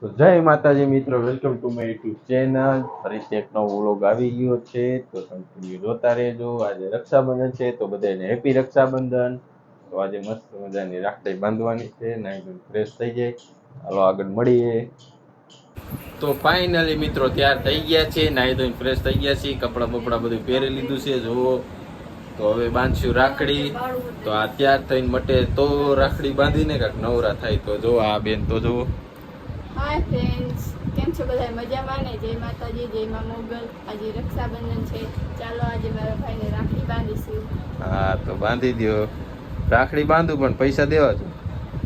તો જય માતાજી મિત્રો, welcome to my YouTube channel. ફરીથી એક નવો વ્લોગ આવી ગયો છે, તો તમે જોતા રહેજો. આજે રક્ષાબંધન છે તો બધાને હેપી રક્ષાબંધન. તો આજે મસ્ત મજાની રાખડી બાંધવાની છે, નાઈ ફ્રેશ થઈ જાય. હાલો આગળ મળીએ. તો ફાઇનલી મિત્રો તૈયાર થઈ ગયા છે, નાઈ ધોઈને ફ્રેશ થઈ ગયા છે, કપડાં બપડા બધું પહેરી લીધું છે. જુઓ તો હવે બાંધશું રાખડી. તો આ તૈયાર થઈને મટે તો રાખડી બાંધીને કાંઈક નવરા થાય. તો જો આ બેન તો જુઓ. હાય ફ્રેન્ડ્સ, કેમ છો બધા? મજામાં ને? જય માતાજી, જય માં મોગલ. આજે રક્ષાબંધન છે, ચાલો આજે મારા ભાઈને રાખડી બાંધીશું. હા તો બાંધી દો. રાખડી બાંધું પણ પૈસા દેવા જો.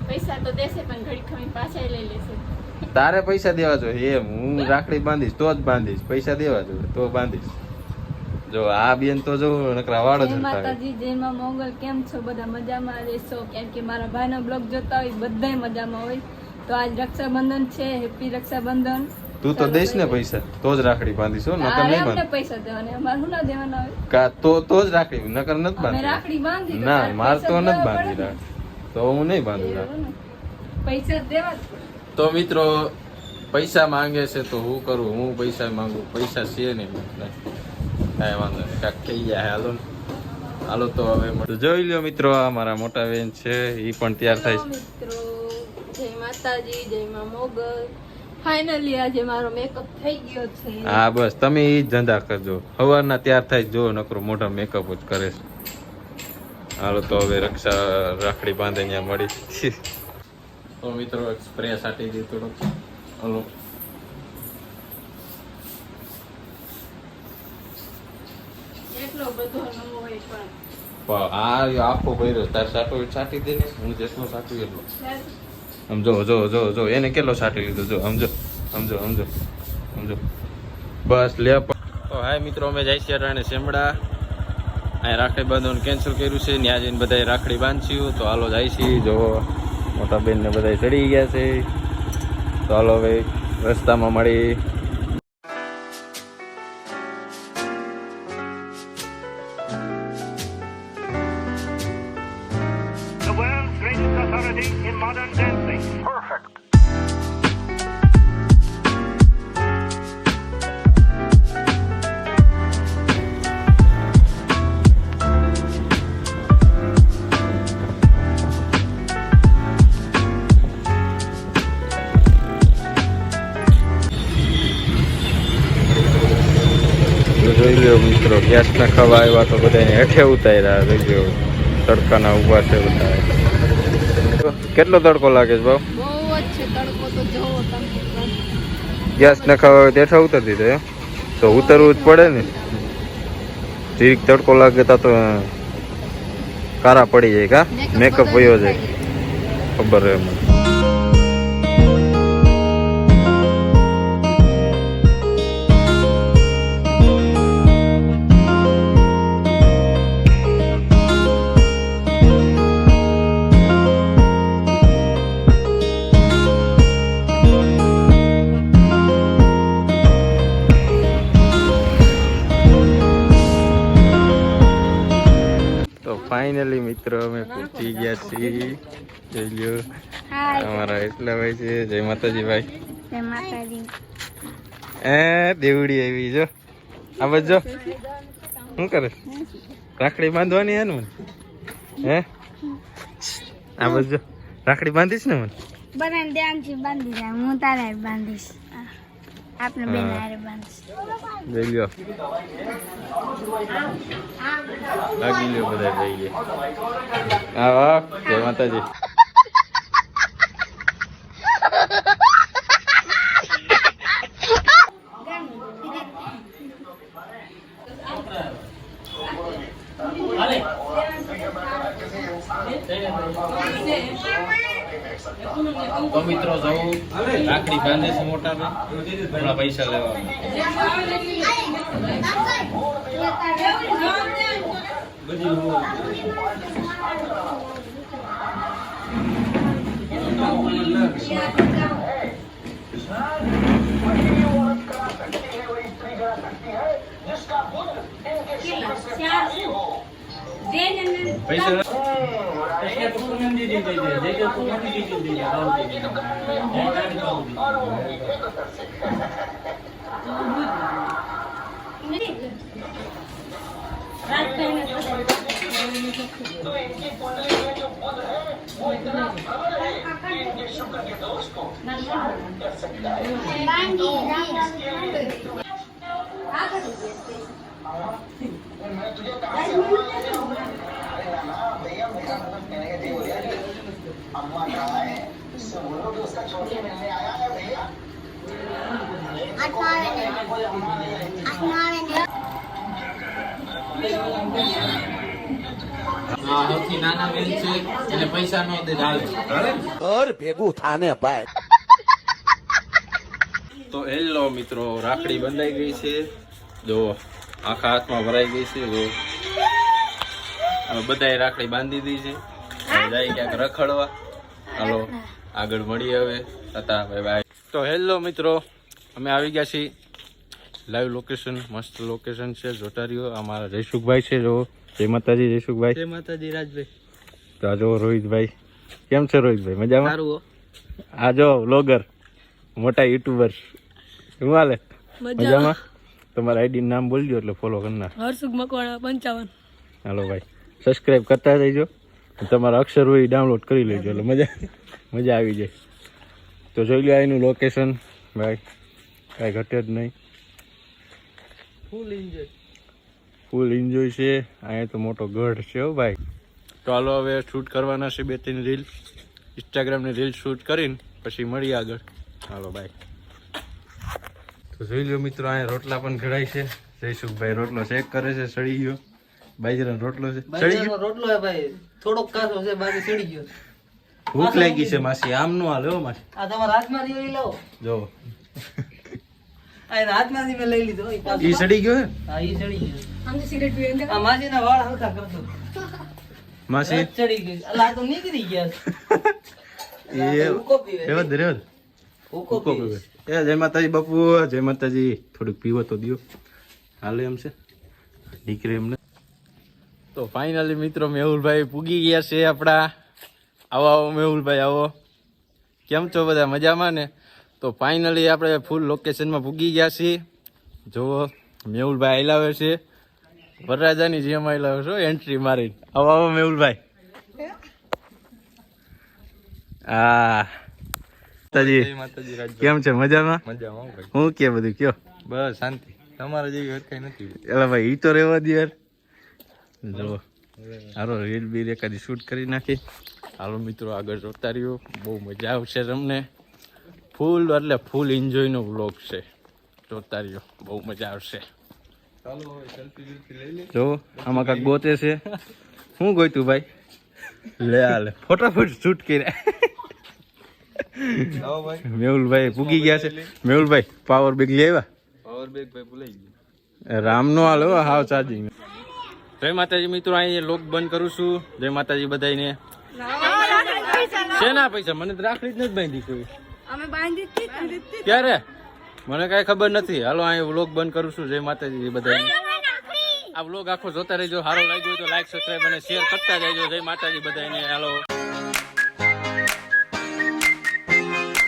પૈસા તો દેશે પણ ઘડી ખમી પાછા લઈ લેશે. તારે પૈસા દેવા જો. એમ હું રાખડી બાંધીશ તો જ બાંધીશ, પૈસા દેવા જો તો બાંધીશ. જો આ બેન તો જો નકરા વાળ જ જય માતાજી, જય માં મોગલ. કેમ છો બધા? મજામાં રહેશો? કેમ કે મારા ભાઈનો બ્લોગ જોતા હોય બધાય મજામાં હોય. તો આજ રક્ષાબંધન છે, હેપી રક્ષાબંધન. તું તો દેશ ને પૈસા તો જ રાખડી બાંધીશ હો, નકર નહીં બાંધ. પૈસા દેવાના, અમારે શું ના દેવાના હોય? કા તો જ રાખડી, નકર નથી બાંધી. રાખડી બાંધી ના માર તો નથી બાંધી રાખ, તો હું નહીં બાંધું રાખ. પૈસા દેવા તો મિત્રો પૈસા માંગે છે તો હું કરું? હું પૈસા માંગુ? પૈસા છે નહીં. કાંઈ વાંધો નહીં, કાંઈક થઈ જાય. હાલો હાલો તો હવે જોઈ લ્યો મિત્રો, આ મારા મોટા બેન છે, એ પણ તૈયાર થાય છે. મિત્રો જય માતાજી, જય માં મોગલ. ફાઇનલી આજે મારો મેકઅપ થઈ ગયો છે. હા બસ તમે ઈ જ ધંધા કરજો, સવારના તૈયાર થાય જો નકરો મોઢા મેકઅપ જ કરે છે. હાલો તો હવે રાખડી બાંધે ત્યાં મળી. તો મિત્રો એક સ્પ્રે સાટી દે થોડોક. હલો એટલો બધો ન હોય પણ આ આખો ભર્યો તાર સાટો સાટી દે ને, હું જેટલો સાટું એટલો. સમજો જો જો જો એને કેટલો સાટી લીધો જો, સમજો સમજો સમજો સમજો બસ લે. તો હાય મિત્રો, અમે જાય છીએ રાણે શેમડા. અહીં રાખડી બાંધવાનું કેન્સલ કર્યું છે, ત્યાં જઈને બધા રાખડી બાંધશું. તો હાલો જાય છીએ. જો મોટા બેન ને બધા ચડી ગયા છે. તો હાલો હવે રસ્તામાં મળી. The world's greatest authority in modern dancing. Perfect. જોઈ લો મિત્રો, ગેસ ના ખાવા આવ્યા તો બધાને હેઠે ઉતાર્યા. જોઈ લો તડકાના ઉભા છે બધા. કેટલો તડકો લાગે છે ભાવ? બહુ જ છે તડકો, તો જોવો તમે. ગેસ ના ખાવા હોય તો હેઠા ઉતારી દીધો એમ? તો ઉતરવું જ પડે ને, જીરીક તડકો લાગે તો કારા પડી જાય. કા મેકઅપ વયો જાય, ખબર રહે મને. ફાઇનલી મિત્રો અમે પહોંચી ગયા છીએ. જોઈ લ્યો અમારા એટલા ભાઈ છે. જય માતાજી ભાઈ. જય માતાજી. દેવડી આવી જો. આ બાજુ જો શું કરે? રાખડી બાંધવાની હે ને મને? હે આ બાજુ જો, રાખડી બાંધીશ ને મને? બનાને ધ્યાનથી બાંધી દે, હું તારે બાંધીશ. આપણે બેન હારે બાંધીશ. જોઈ લ્યો લાગી લ્યો બધા જઈ ગયા. હા વાહ, જય માતાજી. તો મિત્રો જવું રાખડી બાંધે છે મોટા બેન, હમણાં પૈસા લેવા. પૈસા સૌથી નાના બેન છે એને પૈસા નો દે ઘર ભેગું થાને ભાઈ. તો હેલો મિત્રો, રાખડી બંધાઈ ગઈ છે. જો આખા હાથમાં ભરાઈ ગઈ છે. જો બધાએ રાખડી બાંધી દીધી છે. હવે જાય ક્યાંક રખડવા. હાલો આગળ મળીએ હવે. તાતા બાય બાય. તો હેલો મિત્રો, અમે આવી ગયા છીએ લાઈવ લોકેશન. મસ્ત લોકેશન છે, જોતા રહ્યો. અમારા જયસુખભાઈ છે. જો જય માતાજી જયસુખભાઈ. જય માતાજી રાજભાઈ. તો આ જો રોહિતભાઈ. કેમ છે રોહિતભાઈ? મજામાં? સારું. આ જો વ્લોગર, મોટા યુટ્યુબર. શું હાલે? મજામાં? તમારા આઈડી નામ બોલજો એટલે ફોલો કરનાર. હરસુખ મકવાણા 55. હાલો ભાઈ, સબસ્ક્રાઇબ કરતા જઈજો. તમારા અક્ષર હોય ડાઉનલોડ કરી લેજો એટલે મજા આવી જાય. તો જોઈ લો એનું લોકેશન ભાઈ, કાંઈ ઘટે જ નહીં. ફૂલ એન્જોય છે. અહીંયા તો મોટો ગઢ છે હો ભાઈ. તો હાલો હવે શૂટ કરવાના છે 2-3 રીલ, ઇન્સ્ટાગ્રામની રીલ શૂટ કરીને પછી મળીએ આગળ. હાલો બાય. તો જોઈ લો મિત્રો, અહીંયા રોટલા પણ ઘડાય છે. જયસુખભાઈ રોટલો ચેક કરે છે. સડી ગયો બાજરાનો રોટલો છે. સડી ગયો રોટલો હે ભાઈ, થોડોક કાચો છે, બાકી સડી ગયો. ભૂખ લાગી છે માસી, આમ નો હાલે હો માસી. આ તમારા હાથમાંથી લઈ લો. જો આ એના હાથમાંથી મેં લઈ લીધો. ઈ સડી ગયો હે. હા, ઈ સડી ગયો. આમ તો સિગરેટ પીવે. આ માજીના વાળ હલકા કરતો. માસી ચડી ગઈ. અલા આ તો નીકળી ગયા. એ હુકો પીવે. રેવા દે રેવા દે. હુકો હુકો પીવે. પીવે. એ જય માતાજી બાપુ, જય માતાજી. થોડુંક પીવો તો દિયો, હાલે એમ છે દીકરી એમને. તો ફાઇનલી મિત્રો મેહુલભાઈ પૂગી ગયા છે આપણા. આવો આવો મેહુલભાઈ આવો. કેમ છો બધા? મજામાં ને? તો ફાઇનલી આપણે ફૂલ લોકેશનમાં પૂગી ગયા છીએ. જુઓ મેહુલભાઈ આયલાવે છે, વરરાજાની જેમ આયલાવે છો એન્ટ્રી મારી. આવો આવો મેહુલભાઈ. હા માતાજી, કેમ છે? મજામાં? મજામાં ભાઈ. હું કે બધું કયો? બસ શાંતિ. તમારા જેવી વાત કઈ નથી. એટલે ભાઈ ઈ તો રહેવા દે યાર. જો હારો રીલ બીલ એકાદી શૂટ કરી નાખી. હાલો મિત્રો આગળ જોતા રહ્યો, બહુ મજા આવશે તમને. ફૂલ એટલે ફૂલ એન્જોયનો વ્લોગ છે, જોતા રહ્યો, બહુ મજા આવશે. જો આમાં કાંક ગોતે છે. શું ગોતું ભાઈ? લે હાલે ફટાફટ શૂટ કર્યા. મેહુલભાઈ પૂગી ગયા છે. મેહુલભાઈ પાવર બેગ લઈ આવ્યા? પાવર બેગ ભાઈ ભૂલાઈ ગયું. રામનો હાલ હો, હાવ ચાર્જિંગ. જય માતાજી મિત્રો, અહીં લોક બંધ કરું છું. જય માતાજી બધાને. શેના પૈસા? મને તો રાખડી જ નથી બાંધી કોઈ. અમે બાંધી ક્યારે? મને કઈ ખબર નથી. હાલો અહીં વ્લોગ બંધ કરું છું. જય માતાજી બધાને. આ વ્લોગ આખો જોતા રહેજો. સારો લાગ્યો હોય તો લાઈક, સબસ્ક્રાઈબ અને શેર કરતા જજો. જય માતાજી બધાને. હાલો.